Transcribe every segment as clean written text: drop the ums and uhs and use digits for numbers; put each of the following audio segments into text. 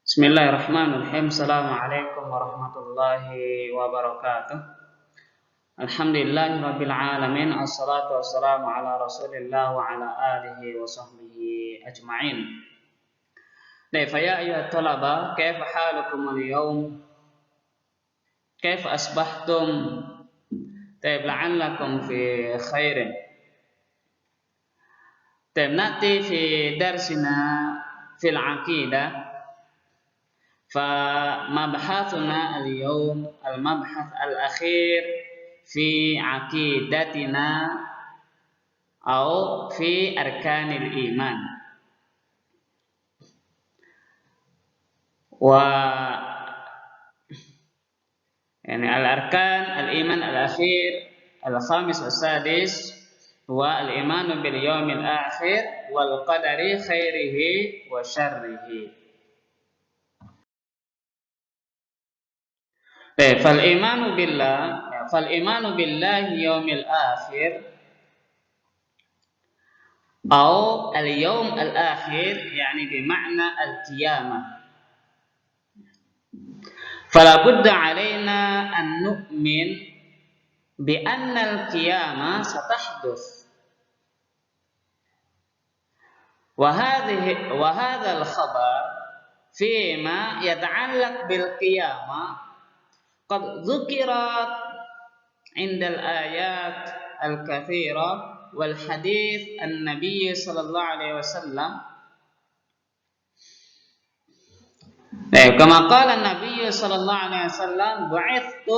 Bismillahirrahmanirrahim. Assalamualaikum warahmatullahi wabarakatuh. Alhamdulillahirabbil alamin. Assalatu wassalamu ala Rasulillah wa ala alihi wa sahbihi ajma'in. Fa ya ayyuhat talaba, kaifa halukum al-yawm? Kaifa asbahtum? La'allakum fi khairin. Nati fi darsina fil aqidah. فمبحثنا اليوم المبحث الأخير في عقيدتنا أو في أركان الإيمان. الأركان الإيمان الأخير الخامس والسادس هو الإيمان باليوم الآخر والقدر خيره وشره. فالإيمان بالله يوم الآخر أو اليوم الآخر يعني بمعنى القيامة. فلا بد علينا أن نؤمن بأن القيامة ستحدث، وهذا الخبر فيما يتعلق بالقيامة قد ذكرت عند الآيات الكثيرة والحديث النبي صلى الله عليه وسلم، كما قال النبي صلى الله عليه وسلم بعثت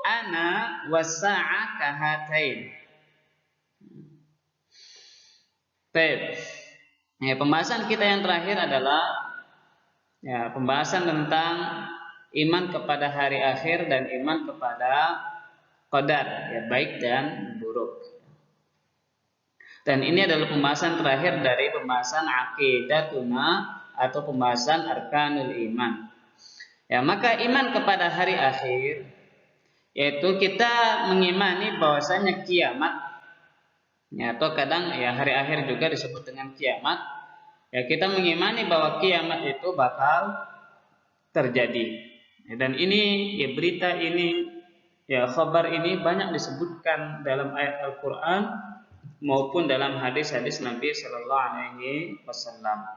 أنا والساعة كهاتين. Pembahasan kita yang terakhir adalah pembahasan tentang iman kepada hari akhir dan iman kepada qadar, baik dan buruk. Dan ini adalah pembahasan terakhir dari pembahasan aqidatuna atau pembahasan arkanul iman. Maka iman kepada hari akhir yaitu kita mengimani bahwasanya kiamat, atau kadang hari akhir juga disebut dengan kiamat. Kita mengimani bahwa kiamat itu bakal terjadi. Dan ini berita ini, khabar ini banyak disebutkan dalam ayat Al-Quran maupun dalam hadis-hadis Nabi Sallallahu Alaihi Wasallam.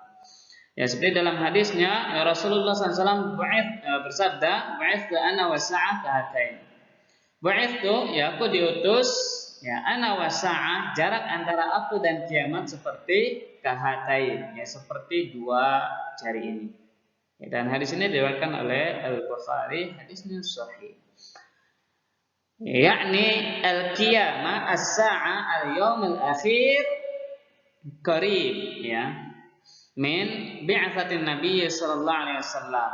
Seperti dalam hadisnya Rasulullah SAW bersabda, "Bu'ithtu ana wasa'ah kahatain." Bu'ithtu, aku diutus, ana wasa'ah, jarak antara aku dan kiamat seperti kahatain, seperti dua jari ini. Dan hadis ini diriwayatkan oleh Al-Bukhari, hadisnya sahih. Yakni al-qiyamah as-sa'ah al-yawm al-akhir qarib, min bi'atsatin Nabi sallallahu alaihi wasallam.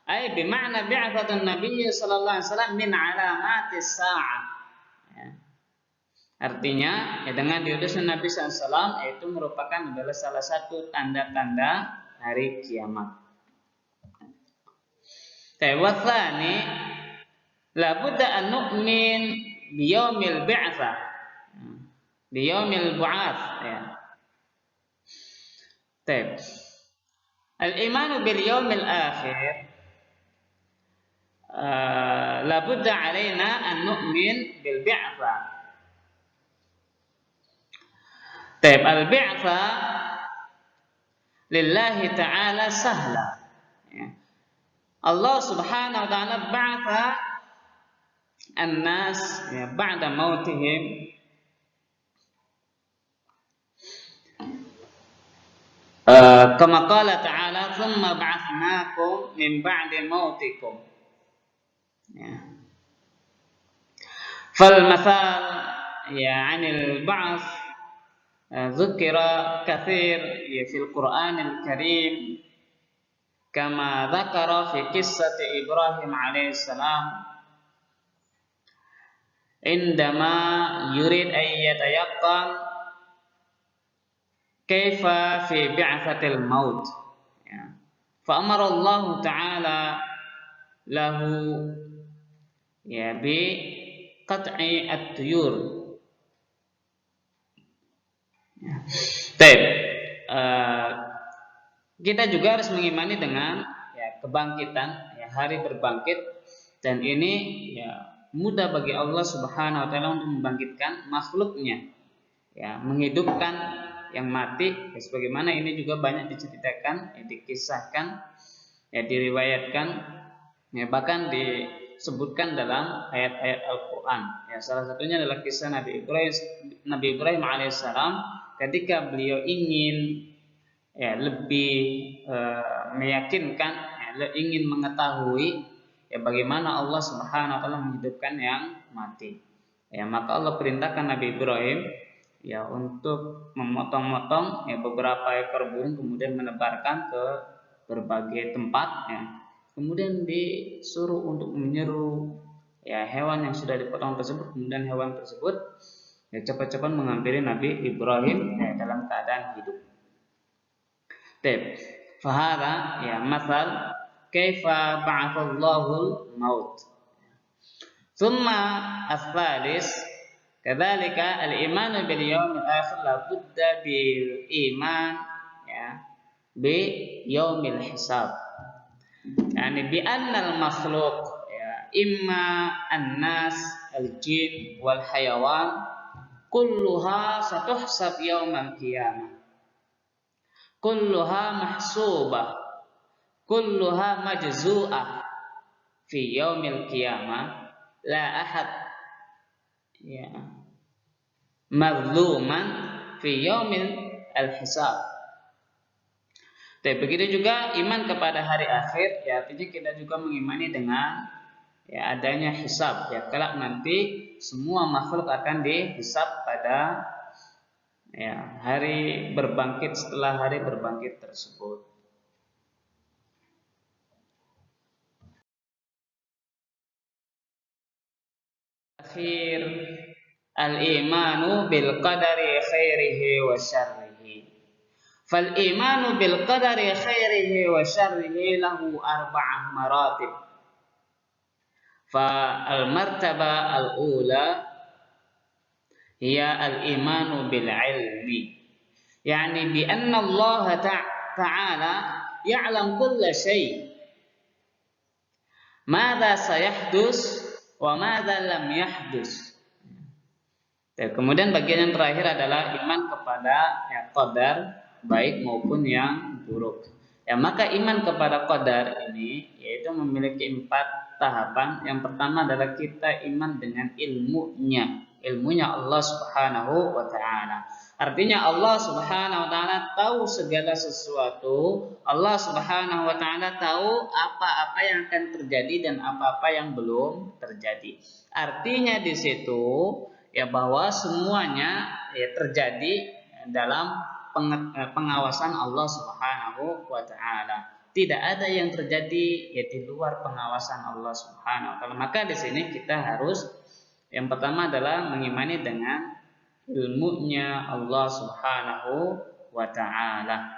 Ay bima'na bi'atsatin Nabi sallallahu alaihi wasallam min alamatis sa'ah. Artinya, dengan diutusnya Nabi sallallahu alaihi wasallam itu merupakan adalah salah satu tanda-tanda hari kiamat. Wathani la budda an nu'min biyaumil bi'tsah, biyaumil bu'ats. Al-iman bil yaumil akhir la budda alaina an nu'min bil bi'tsah. Al-bi'tsah lillahi ta'ala sahla. Allah Subhanahu wa ta'ala ba'atha an-nas ba'da mautihim kama qala ta'ala thumma ba'athnakum min ba'di mautikum. Fal mathal 'anil ba'ts dzukira katsir fil Qur'anil Karim kama dzakara fi qissati Ibrahim alaihissalam indama yurid an yatayaqqan kaifa fi bi'atsatil maut. Fa amara Allah Ta'ala lahu bi qat'i at-tuyur. Kita juga harus mengimani dengan kebangkitan, ya, hari berbangkit, dan ini ya mudah bagi Allah Subhanahu wa taala untuk membangkitkan makhluknya, ya, menghidupkan yang mati, ya, sebagaimana ini juga banyak diceritakan, ya, dikisahkan, ya, diriwayatkan, ya, bahkan disebutkan dalam ayat-ayat Al-Quran. Ya, salah satunya adalah kisah Nabi Ibrahim alaihissalam ketika beliau ingin, ya, lebih meyakinkan, ya, ingin mengetahui, ya, bagaimana Allah Subhanahu wa taala menghidupkan yang mati. Ya, maka Allah perintahkan Nabi Ibrahim, ya, untuk memotong-motong, ya, beberapa ekor burung, kemudian menebarkan ke berbagai tempat, ya. Kemudian disuruh untuk menyeru, ya, hewan yang sudah dipotong tersebut, kemudian hewan tersebut, ya, cepat-cepat menghampiri Nabi Ibrahim, ya, dalam keadaan hidup. Fahara, ya, masal kaifa ba'athallahul maut. Thumma as-salis kadzalika al-iman bil yaumil akhir la budda bil iman, ya, bi yaumil hisab. Yani bi annal makhluq, ya, imma an-nas al-jin wal hayawan kulluha satuhsab yaumal qiyamah. Kulluha mahsubah, kulluha majzu'ah fi yaumil qiyamah, la ahad, ya, mazluman fi yaumil al-hisab. Begitu juga iman kepada hari akhir, ya, artinya kita juga mengimani dengan, ya, adanya hisab, ya, kelak nanti semua makhluk akan dihisab pada, ya, hari berbangkit, setelah hari berbangkit tersebut. Akhir al-imanu bil qadari khairihi wa syarrihi. Fal imanu bil qadari khairihi wa syarrihi lahu arba'ah maratib. Fa al martaba al ula hiya al imanu bil ilmi, yani bi anna Allah ta'ala ya'lam kulla syai', madza sayahdus wa madza lam yahdus. Kemudian bagian yang terakhir adalah iman kepada, ya, qadar baik maupun yang buruk. Ya, maka iman kepada qadar ini yaitu memiliki 4 tahapan. Yang pertama adalah kita iman dengan ilmunya Allah Subhanahu wa taala. Artinya Allah Subhanahu wa taala tahu segala sesuatu. Allah Subhanahu wa taala tahu apa-apa yang akan terjadi dan apa-apa yang belum terjadi. Artinya di situ, ya, bahwa semuanya, ya, terjadi dalam pengawasan Allah Subhanahu wa taala. Tidak ada yang terjadi, ya, di luar pengawasan Allah Subhanahu wa taala. Maka di sini kita harus, yang pertama adalah mengimani dengan ilmunya Allah Subhanahu wa taala.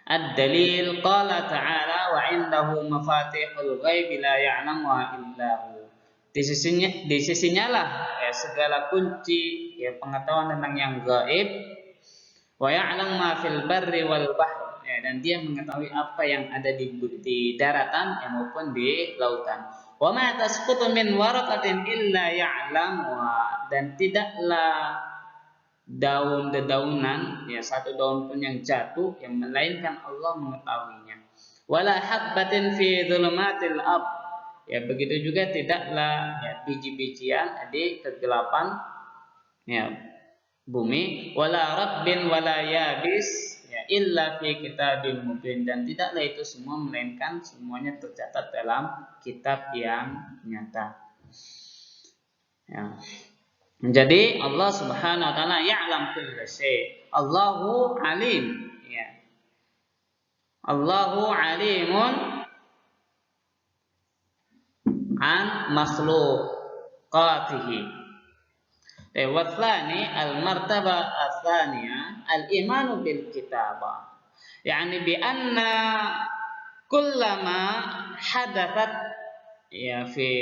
Ad-dalil qala ta'ala wa 'indahu mafatihul ghaib la ya'lamuha illa hu. Di sisinya lah, ya, segala kunci, ya, pengetahuan tentang yang gaib. Wa ya'lam ma fil barri wal bahr, ya, dan dia mengetahui apa yang ada di daratan, ya, maupun di lautan. Wa ma tasqutu min waraqatin illa ya'lamuha, dan tidaklah daun-dedaunan, ya, satu daun pun yang jatuh, yang melainkan Allah mengetahuinya. Wala habbatin fi dhulumatil ardh, ya, begitu juga tidaklah, ya, biji-bijian di kegelapan, ya, bumi. Wala rabbin wala yabis, ya, illa fi kitabim mubin, dan tidaklah itu semua melainkan semuanya tercatat dalam kitab yang nyata. Ya. Jadi Allah Subhanahu wa taala ya'lam kulla syai'. Allahu alim, ya. Allahu alimun an makhluqatihi. Wa tsani al-martabah ats-tsaniyah al-imanu bil kitabah. Yani bi anna kullama hadathat, ya, fi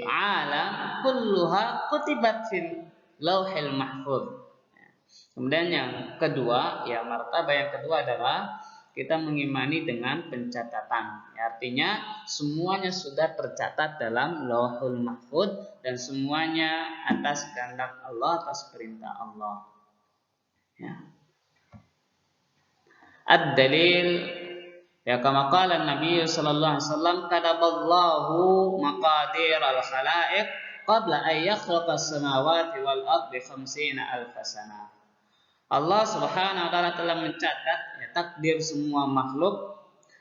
alam kulluha kutibat fil lauhil mahfuz. Kemudian yang kedua, ya, martabah yang kedua adalah kita mengimani dengan pencatatan. Artinya semuanya sudah tercatat dalam Lauhul Mahfuz dan semuanya atas kehendak Allah, atas perintah Allah. Ya. Ad-dalil, ya kama qala Nabi sallallahu alaihi wasallam, kataballahu maqadir al-khalaiq qabla an yakhluqa as-samawati wal ardi 50,000 sana. Allah Subhanahu wa taala telah mencatat takdir semua makhluk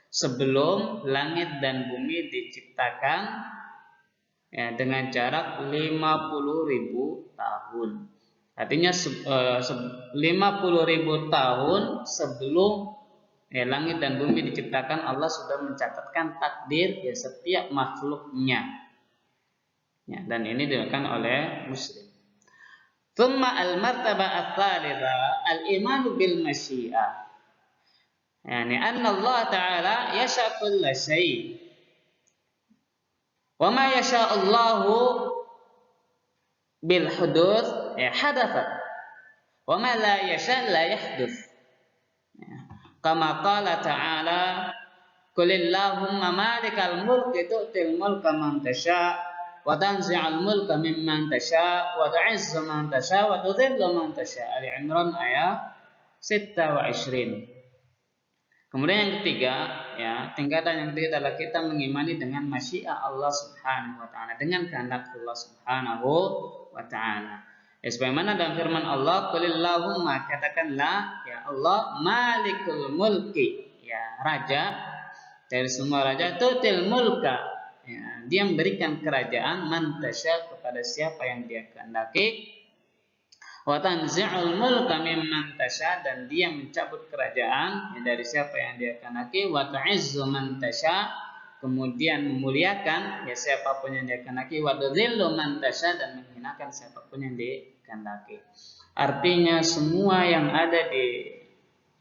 sebelum langit dan bumi diciptakan dengan jarak 50.000 tahun. Artinya 50.000 tahun sebelum langit dan bumi diciptakan, Allah sudah mencatatkan takdir setiap makhluknya. Dan ini dilakukan oleh muslim. Thumma al-martabah ats-tsalitsah al-iman bil masyiah. Anna Allah Ta'ala yasha kulla syai'. Wa ma yasha Allahu bil huduts hadatha. Wa ma la yasha la yahduts. Kama qala Ta'ala, Qulillahumma malikal mulki tu'til mulka man tasha' wa tanzi'ul mulka mimman tasha' wa tu'izzu man tasha' wa tudhillu man tasha'. Ali Imran ayat 26. Kemudian yang ketiga, tingkatan yang ketiga adalah kita mengimani dengan masyiah Allah Subhanahu wa taala, dengan kehendak Allah Subhanahu wa taala. Sebagaimana dalam firman Allah, Qulillahumma, katakanlah ya Allah, malikul mulki, raja dari semua raja, tu'til mulka, dia memberikan kerajaan man tasya, kepada siapa yang dia kehendaki, wa tanzi'ul mulka mimman tasya, dan dia mencabut kerajaan dari siapa yang dia kehendaki, wa tu'izzu man tasya, kemudian memuliakan siapapun yang dia kehendaki, wa tudhillu man tasya, dan menghinakan siapapun yang dia kehendaki. Artinya semua yang ada di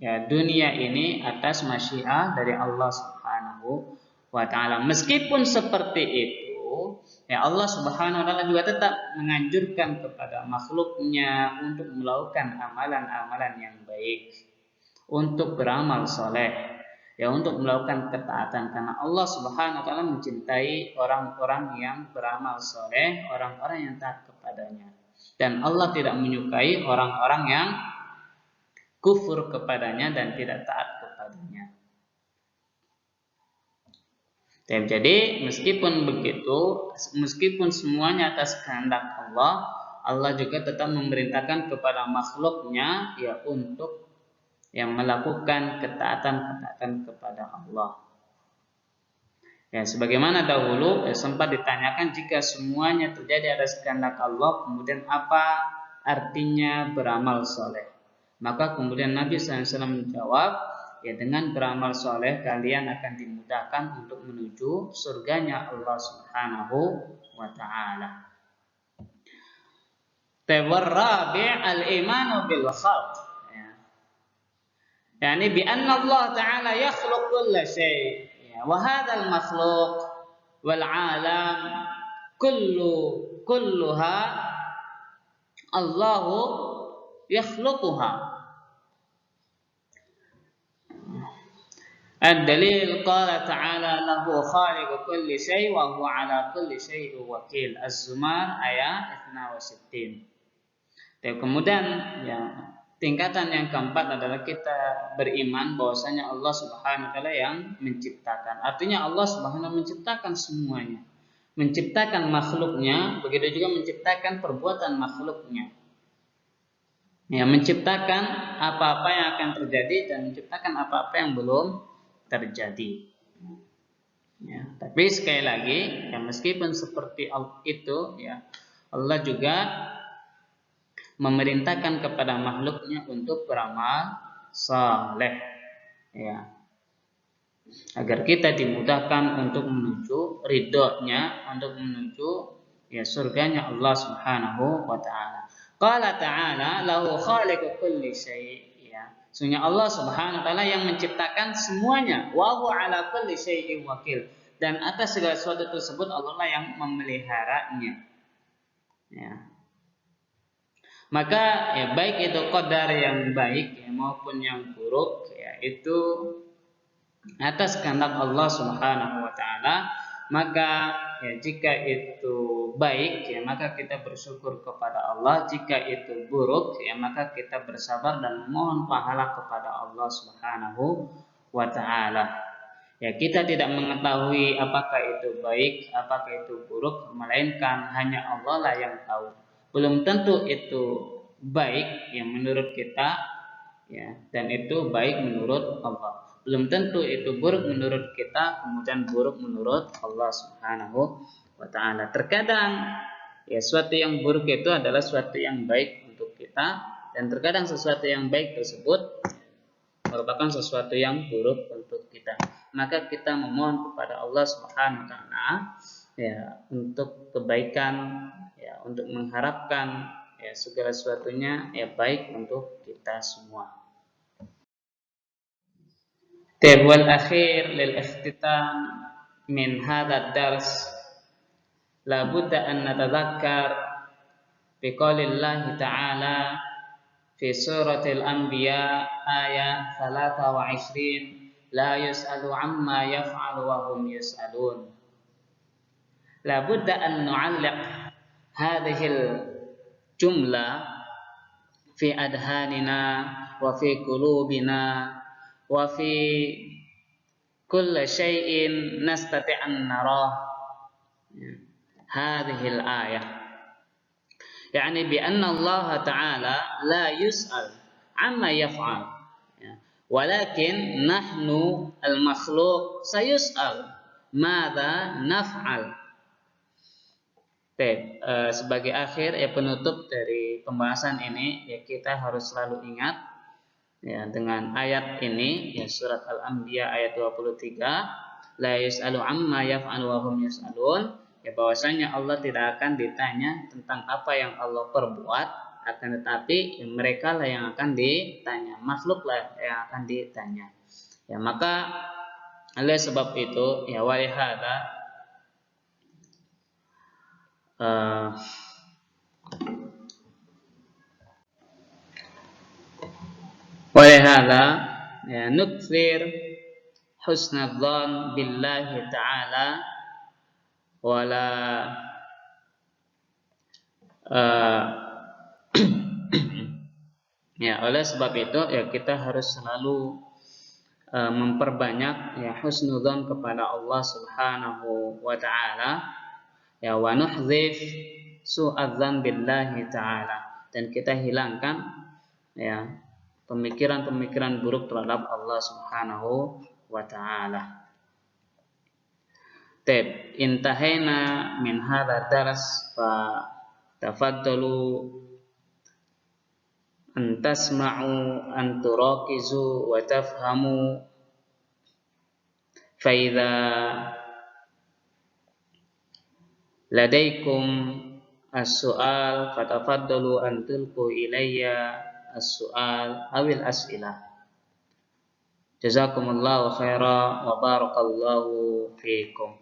dunia ini atas masyiah dari Allah Subhanahu wa taala. Meskipun seperti itu, Allah Subhanahu wa taala juga tetap menganjurkan kepada makhluknya untuk melakukan amalan-amalan yang baik, untuk beramal soleh, untuk melakukan ketaatan, karena Allah Subhanahu wa taala mencintai orang-orang yang beramal soleh, orang-orang yang taat kepadanya. Dan Allah tidak menyukai orang-orang yang kufur kepadanya dan tidak taat kepadanya. Jadi meskipun begitu, meskipun semuanya atas kehendak Allah, Allah juga tetap memerintahkan kepada makhluknya untuk melakukan ketaatan kepada Allah. Sebagaimana dahulu sempat ditanyakan, jika semuanya terjadi atas kehendak Allah, kemudian apa artinya beramal soleh? Maka kemudian Nabi SAW menjawab, dengan beramal soleh kalian akan dimudahkan untuk menuju surganya Allah Subhanahu wa ta'ala. Tawarrabi' al-imanu bil khalq. Bi anna Allah Ta'ala yakhluq kulla syai'. Wa hadzal makhluq wal 'alam kulluha Allahu yakhluquha. Ad-dalil qala ta'ala lahu khaliqu kulli syai' wa huwa 'ala kulli syai'in wakil. Az-Zumar ayat 62. Kemudian tingkatan yang keempat adalah kita beriman bahwasanya Allah Subhanahu wa taala yang menciptakan. Artinya Allah Subhanahu wa taala menciptakan semuanya. Menciptakan makhluknya, begitu juga menciptakan perbuatan makhluknya. Menciptakan apa-apa yang akan terjadi dan menciptakan apa-apa yang belum terjadi. Tapi sekali lagi, meskipun seperti itu, Allah juga memerintahkan kepada makhluknya untuk beramal saleh, agar kita dimudahkan untuk menuju ridhonya, untuk menuju surganya Allah Subhanahu wa taala. Qala ta'ala lahu khaliqu kulli syai'. Sesungguhnya Allah Subhanahu wa taala yang menciptakan semuanya, wa huwa 'ala kulli syai'in wakil, dan atas segala sesuatu tersebut Allah lah yang memeliharanya. Maka baik itu qadar yang baik maupun yang buruk, itu atas kehendak Allah Subhanahu wa taala, maka ya jika itu baik ya maka kita bersyukur kepada Allah, jika itu buruk ya maka kita bersabar dan memohon pahala kepada Allah Subhanahu wa taala. Ya, kita tidak mengetahui apakah itu baik, apakah itu buruk, melainkan hanya Allah lah yang tahu. Belum tentu itu baik yang menurut kita, ya, dan itu baik menurut Allah. Belum tentu itu buruk menurut kita, kemudian buruk menurut Allah Subhanahu wa taala. Terkadang ya suatu yang buruk itu adalah suatu yang baik untuk kita, dan terkadang sesuatu yang baik tersebut merupakan sesuatu yang buruk untuk kita. Maka kita memohon kepada Allah Subhanahu wa taala ya untuk kebaikan, ya untuk mengharapkan ya segala sesuatunya ya baik untuk kita semua. Wal akhir lil ikhtitam min hadha ad-dars la budda an natadhakkar biqaulillahi ta'ala fi suratil anbiya ayat 23 la yus'alu amma yaf'alu wa hum yus'alun. La budda an nu'alliq hadhihi al-jumla fi adhanina wa fi qulubina wa fi kulli syai'in nastati' an narah hadhihi al-ayah. Yani bi anna Allah Ta'ala la yus'al amma yaf'al, walakin nahnu al-makhluq sayus'al madza naf'al. Sebagai akhir ya penutup dari pembahasan ini ya kita harus selalu ingat ya dengan ayat ini ya surat Al-Anbiya ayat 23 la yus'alu amma yaf'alu wa hum yus'alun, ya bahwasanya Allah tidak akan ditanya tentang apa yang Allah perbuat, akan tetapi mereka lah yang akan ditanya, makhluk lah yang akan ditanya. Ya maka oleh sebab itu ya walihada walihada ya nukthir husnadzan billahi ta'ala wala ya oleh sebab itu ya kita harus selalu memperbanyak ya husnudzan kepada Allah Subhanahu wa taala, ya wa nuhdzif su'adzan billahi ta'ala, dan kita hilangkan ya pemikiran-pemikiran buruk terhadap Allah Subhanahu wa taala. Intahena min hadha dars fa tafaddalu an tasma'u an turakizu wa tafhamu fa idza ladaikum as-su'al fatafaddalu an tulqu ilayya as-su'al awil as'ilah. Jazakumullahu khairan wa barakallahu fiikum.